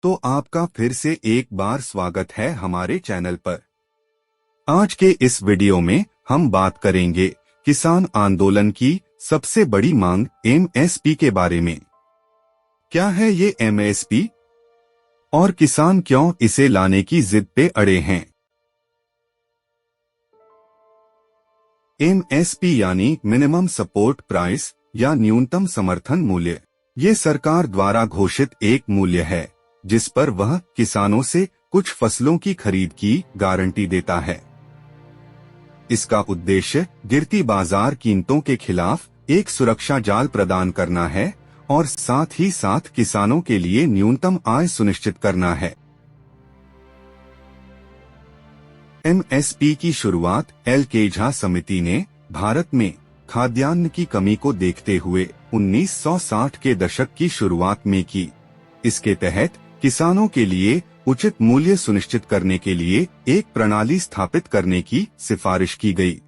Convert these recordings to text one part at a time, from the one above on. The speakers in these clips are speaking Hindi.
तो आपका फिर से एक बार स्वागत है हमारे चैनल पर। आज के इस वीडियो में हम बात करेंगे किसान आंदोलन की सबसे बड़ी मांग एमएसपी के बारे में। क्या है ये एमएसपी और किसान क्यों इसे लाने की जिद पे अड़े हैं। एमएसपी यानी मिनिमम सपोर्ट प्राइस या न्यूनतम समर्थन मूल्य। ये सरकार द्वारा घोषित एक मूल्य है जिस पर वह किसानों से कुछ फसलों की खरीद की गारंटी देता है। इसका उद्देश्य गिरती बाजार कीमतों के खिलाफ एक सुरक्षा जाल प्रदान करना है और साथ ही साथ किसानों के लिए न्यूनतम आय सुनिश्चित करना है। एमएसपी की शुरुआत एल के झा समिति ने भारत में खाद्यान्न की कमी को देखते हुए 1960 के दशक की शुरुआत में की। इसके तहत किसानों के लिए उचित मूल्य सुनिश्चित करने के लिए एक प्रणाली स्थापित करने की सिफारिश की गई।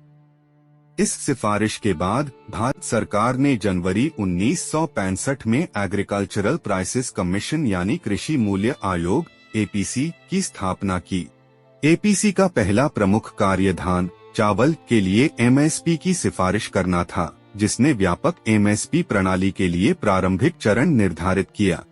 इस सिफारिश के बाद भारत सरकार ने जनवरी 1965 में एग्रीकल्चरल प्राइसेस कमीशन यानी कृषि मूल्य आयोग एपीसी की स्थापना की। एपीसी का पहला प्रमुख कार्य धान चावल के लिए एमएसपी की सिफारिश करना था, जिसने व्यापक एमएसपी प्रणाली के लिए प्रारंभिक चरण निर्धारित किया।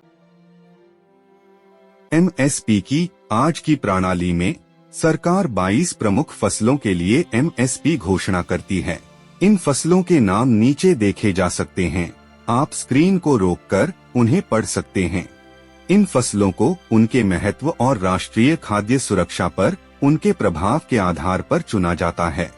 एमएसपी की आज की प्रणाली में सरकार 22 प्रमुख फसलों के लिए एमएसपी घोषणा करती है। इन फसलों के नाम नीचे देखे जा सकते हैं, आप स्क्रीन को रोककर उन्हें पढ़ सकते हैं। इन फसलों को उनके महत्व और राष्ट्रीय खाद्य सुरक्षा पर उनके प्रभाव के आधार पर चुना जाता है।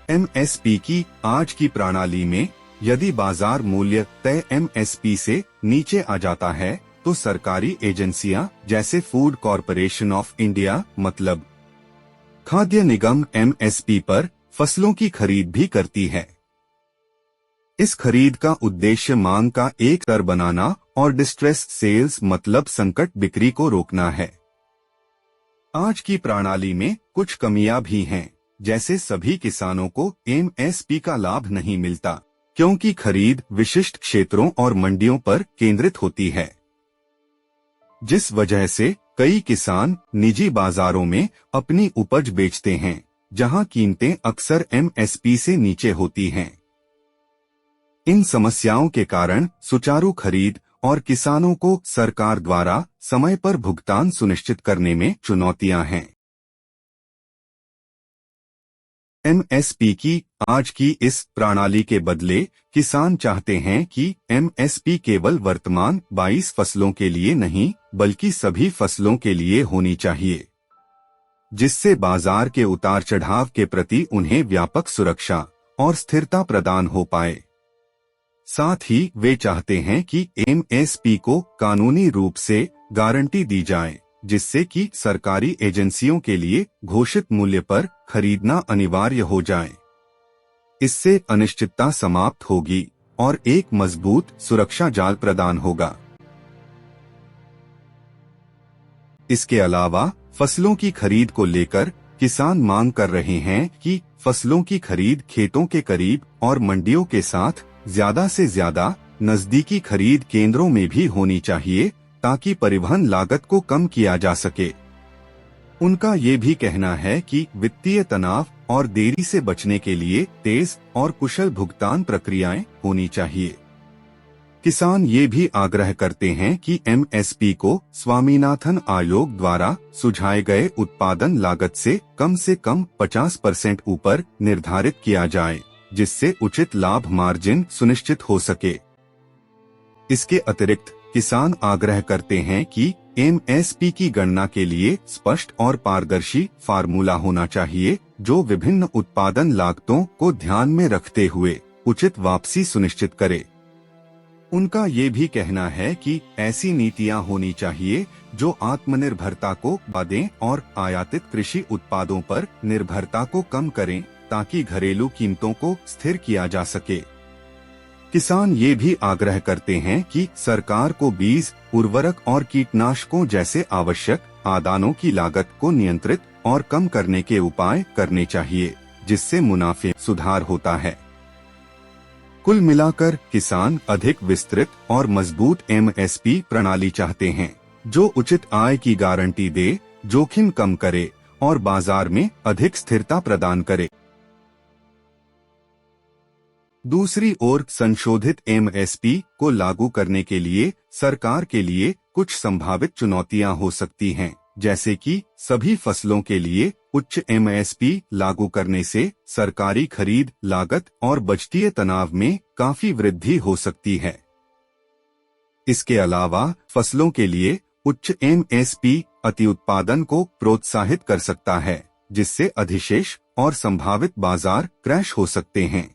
एमएसपी की आज की प्रणाली में यदि बाजार मूल्य तय एमएसपी से नीचे आ जाता है तो सरकारी एजेंसियां जैसे फूड कॉरपोरेशन ऑफ इंडिया मतलब खाद्य निगम एमएसपी पर फसलों की खरीद भी करती है। इस खरीद का उद्देश्य मांग का एक स्तर बनाना और डिस्ट्रेस सेल्स मतलब संकट बिक्री को रोकना है। आज की प्रणाली में कुछ कमियां भी हैं, जैसे सभी किसानों को एमएसपी का लाभ नहीं मिलता क्योंकि खरीद विशिष्ट क्षेत्रों और मंडियों पर केंद्रित होती है, जिस वजह से कई किसान निजी बाजारों में अपनी उपज बेचते हैं जहां कीमतें अक्सर एमएसपी से नीचे होती हैं। इन समस्याओं के कारण सुचारू खरीद और किसानों को सरकार द्वारा समय पर भुगतान सुनिश्चित करने में चुनौतियां हैं। एमएसपी की आज की इस प्रणाली के बदले किसान चाहते हैं कि एमएसपी केवल वर्तमान 22 फसलों के लिए नहीं बल्कि सभी फसलों के लिए होनी चाहिए, जिससे बाजार के उतार चढ़ाव के प्रति उन्हें व्यापक सुरक्षा और स्थिरता प्रदान हो पाए। साथ ही वे चाहते हैं कि एमएसपी को कानूनी रूप से गारंटी दी जाए, जिससे कि सरकारी एजेंसियों के लिए घोषित मूल्य पर खरीदना अनिवार्य हो जाए। इससे अनिश्चितता समाप्त होगी और एक मजबूत सुरक्षा जाल प्रदान होगा। इसके अलावा फसलों की खरीद को लेकर किसान मांग कर रहे हैं कि फसलों की खरीद खेतों के करीब और मंडियों के साथ ज्यादा से ज्यादा नजदीकी खरीद केंद्रों में भी होनी चाहिए ताकि परिवहन लागत को कम किया जा सके। उनका ये भी कहना है कि वित्तीय तनाव और देरी से बचने के लिए तेज और कुशल भुगतान प्रक्रियाएं होनी चाहिए। किसान ये भी आग्रह करते हैं कि एमएसपी को स्वामीनाथन आयोग द्वारा सुझाए गए उत्पादन लागत से कम 50% ऊपर निर्धारित किया जाए, जिससे उचित लाभ मार्जिन सुनिश्चित हो सके। इसके अतिरिक्त किसान आग्रह करते हैं कि एमएसपी की गणना के लिए स्पष्ट और पारदर्शी फार्मूला होना चाहिए जो विभिन्न उत्पादन लागतों को ध्यान में रखते हुए उचित वापसी सुनिश्चित करे। उनका ये भी कहना है कि ऐसी नीतियां होनी चाहिए जो आत्मनिर्भरता को बढ़ाएं और आयातित कृषि उत्पादों पर निर्भरता को कम करें ताकि घरेलू कीमतों को स्थिर किया जा सके। किसान ये भी आग्रह करते हैं कि सरकार को बीज, उर्वरक और कीटनाशकों जैसे आवश्यक आदानों की लागत को नियंत्रित और कम करने के उपाय करने चाहिए, जिससे मुनाफे सुधार होता है। कुल मिलाकर किसान अधिक विस्तृत और मजबूत एमएसपी प्रणाली चाहते हैं, जो उचित आय की गारंटी दे, जोखिम कम करे और बाजार में अधिक स्थिरता प्रदान करे। दूसरी ओर संशोधित एमएसपी को लागू करने के लिए सरकार के लिए कुछ संभावित चुनौतियां हो सकती हैं, जैसे कि सभी फसलों के लिए उच्च एमएसपी लागू करने से सरकारी खरीद लागत और बजटीय तनाव में काफी वृद्धि हो सकती है। इसके अलावा फसलों के लिए उच्च एमएसपी अति उत्पादन को प्रोत्साहित कर सकता है, जिससे अधिशेष और संभावित बाजार क्रैश हो सकते हैं।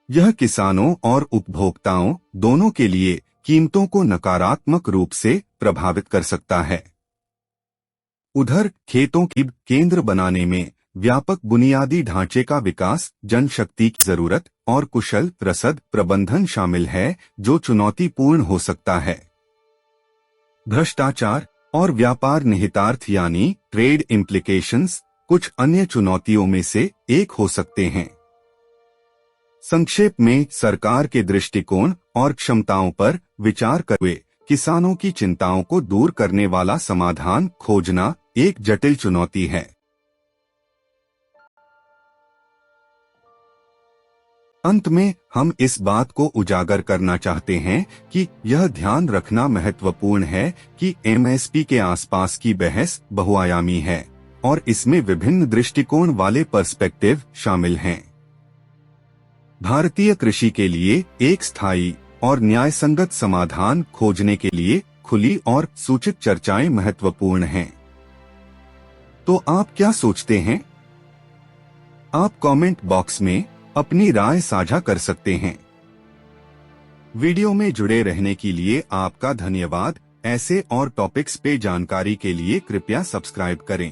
यह किसानों और उपभोक्ताओं दोनों के लिए कीमतों को नकारात्मक रूप से प्रभावित कर सकता है। उधर खेतों की केंद्र बनाने में व्यापक बुनियादी ढांचे का विकास, जनशक्ति की जरूरत और कुशल रसद प्रबंधन शामिल है, जो चुनौतीपूर्ण हो सकता है। भ्रष्टाचार और व्यापार निहितार्थ यानी ट्रेड इम्प्लीकेशंस कुछ अन्य चुनौतियों में से एक हो सकते हैं। संक्षेप में, सरकार के दृष्टिकोण और क्षमताओं पर विचार करते हुए किसानों की चिंताओं को दूर करने वाला समाधान खोजना एक जटिल चुनौती है। अंत में हम इस बात को उजागर करना चाहते हैं कि यह ध्यान रखना महत्वपूर्ण है कि एमएसपी के आसपास की बहस बहुआयामी है और इसमें विभिन्न दृष्टिकोण वाले पर्सपेक्टिव शामिल हैं। भारतीय कृषि के लिए एक स्थायी और न्यायसंगत समाधान खोजने के लिए खुली और सूचित चर्चाएं महत्वपूर्ण हैं। तो आप क्या सोचते हैं? आप कमेंट बॉक्स में अपनी राय साझा कर सकते हैं। वीडियो में जुड़े रहने के लिए आपका धन्यवाद। ऐसे और टॉपिक्स पे जानकारी के लिए कृपया सब्सक्राइब करें।